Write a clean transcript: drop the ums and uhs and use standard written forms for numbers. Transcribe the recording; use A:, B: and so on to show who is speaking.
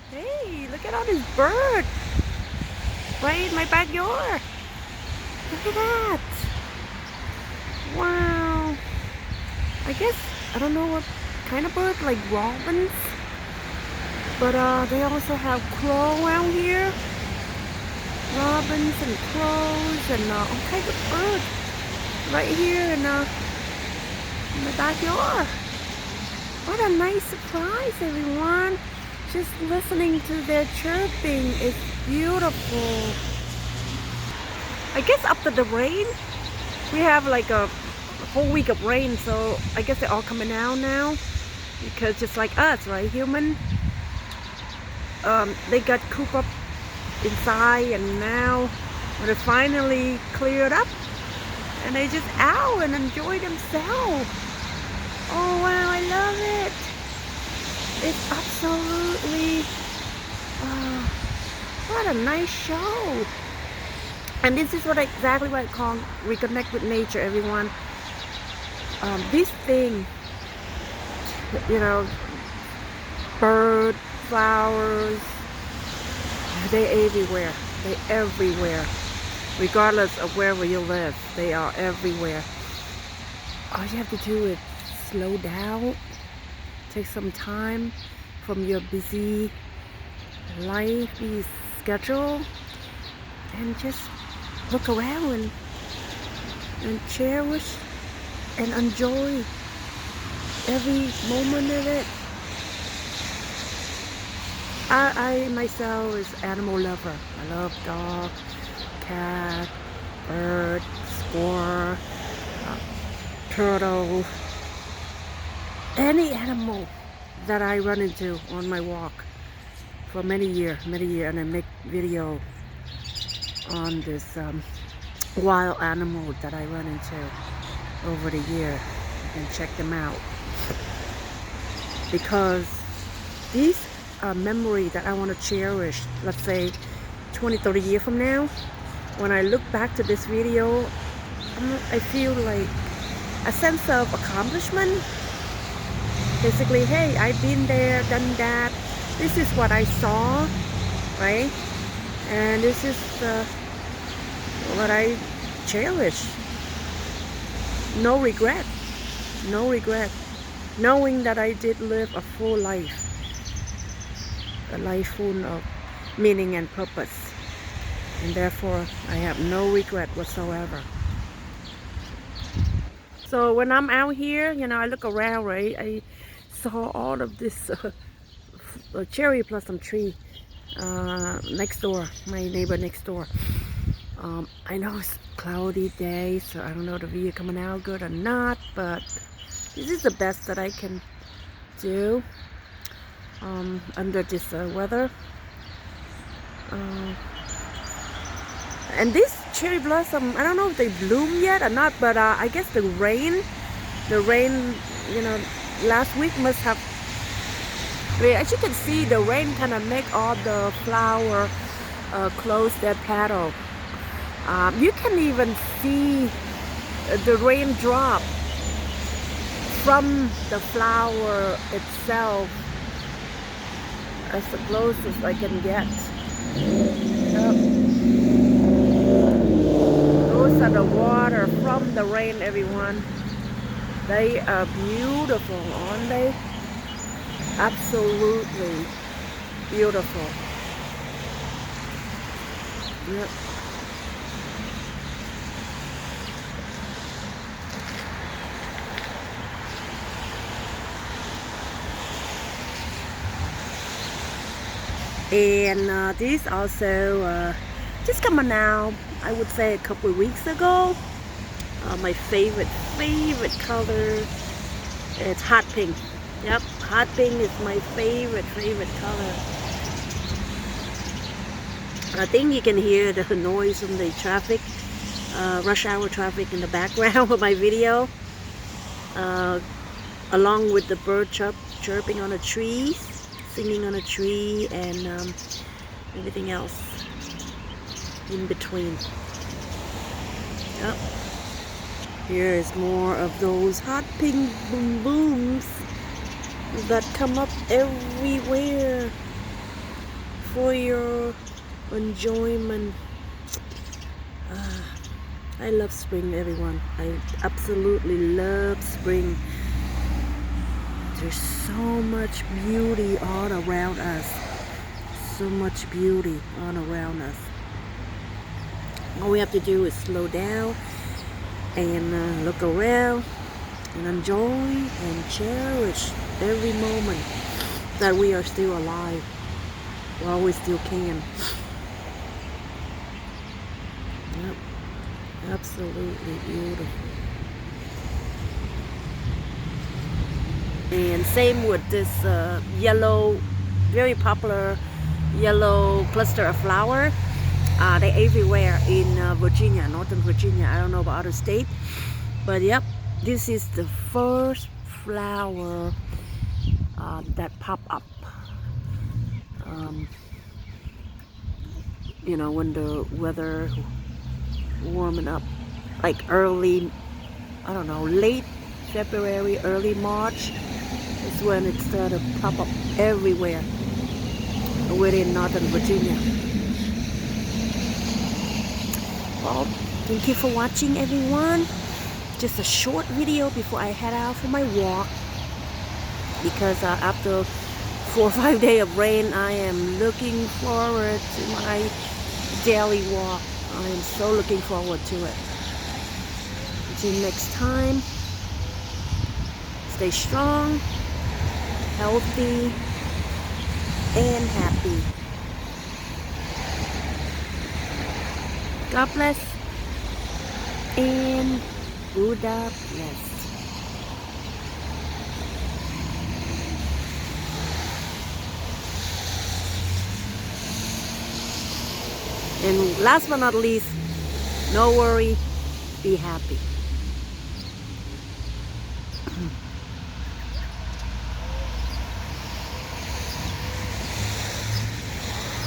A: Hey, look at all these birds right in my backyard. Look at that. Wow. I guess, I don't know what kind of bird, like robins. But they also have crow around here. Robins and crows and all kinds of birds right here in the backyard. What a nice surprise, everyone. Just listening to their chirping is beautiful. I guess after the rain, we have like a whole week of rain, so I guess they're all coming out now. Because just like us, right, human, they got cooped up inside, and now when it finally cleared up, and they just out and enjoy themselves. Oh wow, I love it. It's absolutely, what a nice show. And this is exactly what I call reconnect with nature, everyone. This thing, you know, birds, flowers, they're everywhere. They're everywhere. Regardless of wherever you live, they are everywhere. All you have to do is slow down, take some time from your busy life, busy schedule, and just look around and cherish and enjoy every moment of it. I myself is animal lover. I love dog, cat, bird, squirrel, turtle, any animal that I run into on my walk for many years, and I make video on this wild animal that I run into over the year. You can check them out, because these are memories that I want to cherish. Let's say 20-30 years from now, when I look back to this video, I feel like a sense of accomplishment. Basically, hey, I've been there, done that. This is what I saw, right? And this is what I cherish. No regret. No regret. Knowing that I did live a full life. A life full of meaning and purpose. And therefore, I have no regret whatsoever. So when I'm out here, I look around, right? I saw all of this cherry blossom tree next door, my neighbor next door. I know it's cloudy day, so I don't know if the video coming out good or not, but this is the best that I can do under this weather. And this cherry blossom, I don't know if they bloom yet or not, but I guess the rain, last week must have, as you can see, the rain kind of make all the flower close their petal. You can even see the raindrop from the flower itself, as close as I can get. Yep. Those are the water from the rain, everyone. They are beautiful, aren't they? Absolutely beautiful. Yep. And this also just coming out, I would say a couple of weeks ago. My favorite color is hot pink. Yep, hot pink is my favorite color. I think you can hear the noise from the traffic, rush hour traffic in the background of my video, along with the bird chirping on a tree, singing on a tree, and everything else in between. Yep. Here is more of those hot pink blooms that come up everywhere. for your enjoyment. I love spring, everyone. I absolutely love spring. There's so much beauty all around us. So much beauty all around us. All we have to do is slow down and look around and enjoy and cherish every moment that we are still alive while we still can. Yep. Absolutely beautiful. And same with this yellow, very popular yellow cluster of flower. They're everywhere in Virginia, Northern Virginia. I don't know about other states, but yep, this is the first flower that pop up. When the weather warming up, like early, I don't know, late February, early March is when it started to pop up everywhere within Northern Virginia. Well, thank you for watching, everyone. Just a short video before I head out for my walk, because after 4 or 5 days of rain, I am looking forward to my daily walk. I am so looking forward to it. Until next time, stay strong, healthy, and happy. God bless and Buddha bless. And last but not least, no worry, be happy.